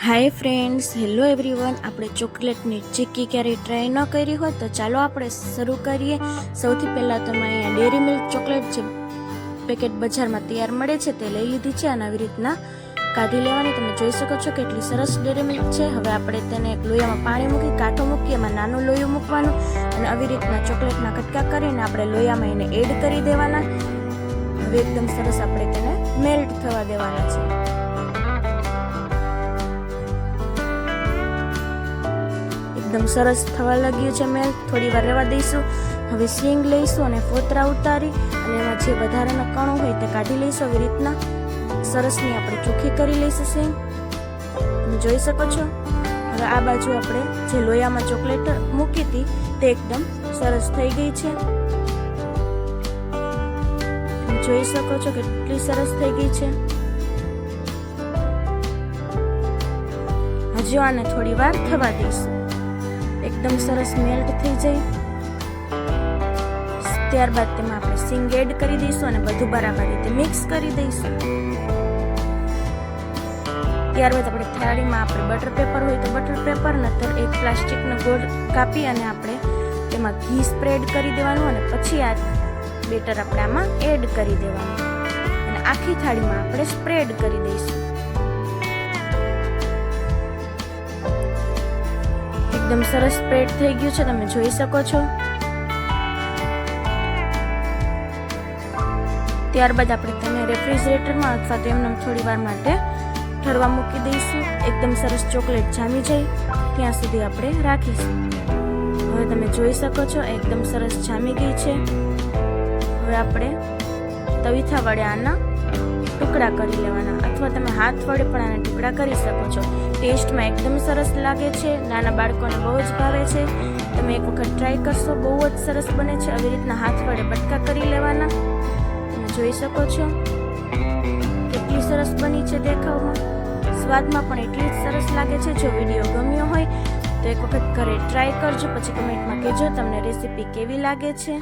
Hi friends, hello everyone. આપણે ચોકલેટની ચીક્કી ક્યારેય try ન કરી હોય તો ચાલો આપણે શરૂ કરીએ. સૌથી પહેલાં તો મેં અહીંયા ડેરી મિલ્ક ચોકલેટ છે પેકેટ બજારમાં તૈયાર મળે છે તે લઈ લીધી છે અને આવી રીતના કાઢી લેવાની. તમે જોઈ શકો છો કેટલી સરસ ડેરી મિલ્ક છે. હવે આપણે તેને એક લોયામાં પાણી મૂકી કાંઠો મૂકી એમાં નાનું લોયું મૂકવાનું અને આવી રીતના ચોકલેટના કટકા કરીને આપણે લોયામાં એને એડ કરી દેવાના. હવે એકદમ સરસ આપણે તેને મેલ્ટ થવા દેવાના છે. એકદમ સરસ થવા લાગ્યું છે મેલ્ટ. થોડી વાર રહેવા દઈશું. હવે સિંગ લઈશું અને ફોતરા ઉતારી અને એમાં જે વધારાના કણો હોય તે કાઢી લઈશું. આવી રીતના સરસની આપણે ચોખ્ખી કરી લઈશું સિંગ. તમે જોઈ શકો છો. હવે આ બાજુ આપણે જે લોયામાં ચોકલેટ મૂકી હતી તે એકદમ સરસ થઈ ગઈ છે. તમે જોઈ શકો છો કેટલી સરસ થઈ ગઈ છે. હજુ આને થોડી વાર થવા દઈશું. એકદમ સરસ મેલ્ટ થઈ જાય. ત્યારબાદ તેમાં આપણે સિંગ એડ કરી દઈશું અને બધું બરાબર રીતે મિક્સ કરી દઈશું. ત્યારબાદ આપણે થાળીમાં આપણે બટર પેપર હોય તો બટર પેપર નતર એક પ્લાસ્ટિકનો ગોળ કાપી અને આપણે તેમાં ઘી સ્પ્રેડ કરી દેવાનું અને પછી આ બેટર આપણે આમાં એડ કરી દેવાનું અને આખી થાળીમાં આપણે સ્પ્રેડ કરી દઈશું. એકદમ સરસ સ્પ્રેડ થઈ ગયું છે. તમે જોઈ શકો છો. ત્યારબાદ આપણે તેને રેફ્રિજરેટરમાં અથવા તો એમને થોડી વાર માટે ઠરવા મૂકી દઈશું. એકદમ સરસ ચોકલેટ જામી જાય ત્યાં સુધી આપણે રાખીશું. હવે તમે જોઈ શકો છો એકદમ સરસ જામી ગઈ છે. હવે આપણે તવીથા વડે આના ટુકડા કરી લેવાના અથવા તમે હાથ વડે પણ આના ટુકડા કરી શકો છો. ટેસ્ટમાં એકદમ સરસ લાગે છે. નાના બાળકોને બહુ જ ભાવે છે. તમે એક વખત ટ્રાય કરશો, બહુ જ સરસ બને છે. આવી રીતના હાથ વડે બટકા કરી લેવાના. તમે જોઈ શકો છો કેટલી સરસ બની છે દેખાવમાં. સ્વાદમાં પણ એટલી જ સરસ લાગે છે. જો વિડીયો ગમ્યો હોય તો એક વખત ઘરે ટ્રાય કરજો. પછી કમેન્ટમાં કહેજો તમને રેસીપી કેવી લાગે છે.